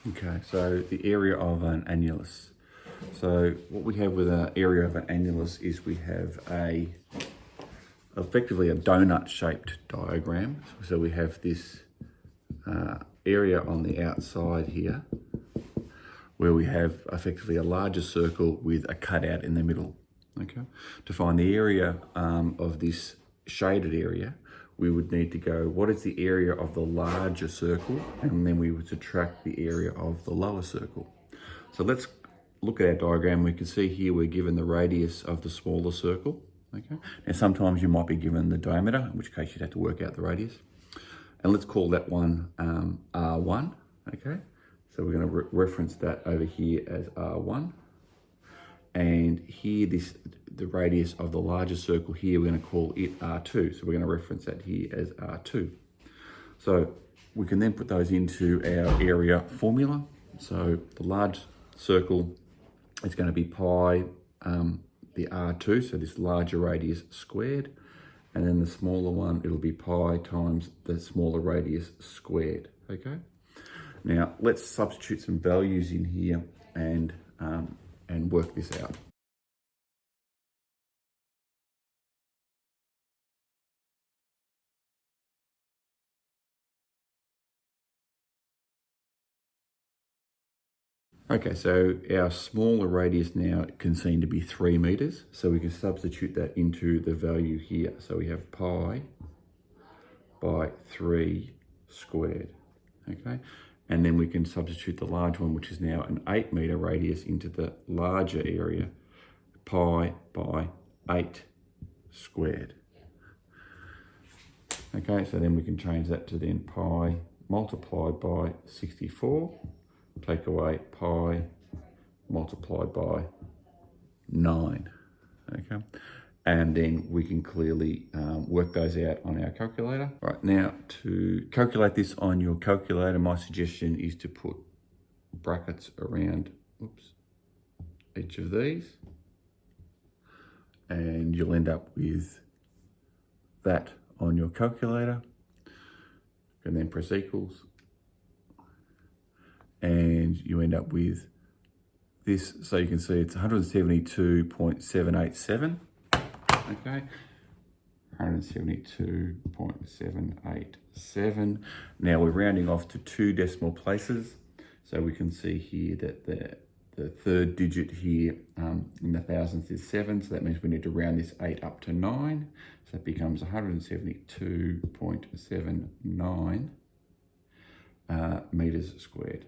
Okay, so the area of an annulus. So what we have with an area of an annulus is we have effectively a donut-shaped diagram. So we have this area on the outside here where we have effectively a larger circle with a cutout in the middle. Okay, to find the area of this shaded area, we would need to go, what is the area of the larger circle? And then we would subtract the area of the lower circle. So let's look at our diagram. We can see here we're given the radius of the smaller circle. Okay, now sometimes you might be given the diameter, in which case you'd have to work out the radius. And let's call that one R1, okay? So we're gonna reference that over here as R1. And here, the radius of the larger circle here, we're gonna call it R2. So we're gonna reference that here as R2. So we can then put those into our area formula. So the large circle is gonna be pi, the R2, so this larger radius squared. And then the smaller one, it'll be pi times the smaller radius squared, okay? Now, let's substitute some values in here and work this out. Okay, so our smaller radius now can seem to be 3 meters. So we can substitute that into the value here. So we have pi by 3 squared, okay? And then we can substitute the large one, which is now an 8 meter radius, into the larger area, pi by 8 squared. Okay, so then we can change that to then pi multiplied by 64, take away pi multiplied by 9, okay? And then we can clearly work those out on our calculator. Right, now to calculate this on your calculator, my suggestion is to put brackets around each of these, and you'll end up with that on your calculator, and then press equals, and you end up with this. So you can see it's 172.787. Okay, 172.787. Now we're rounding off to 2 decimal places. So we can see here that the third digit here in the thousands is 7. So that means we need to round this 8 up to 9. So that becomes 172.79 meters squared.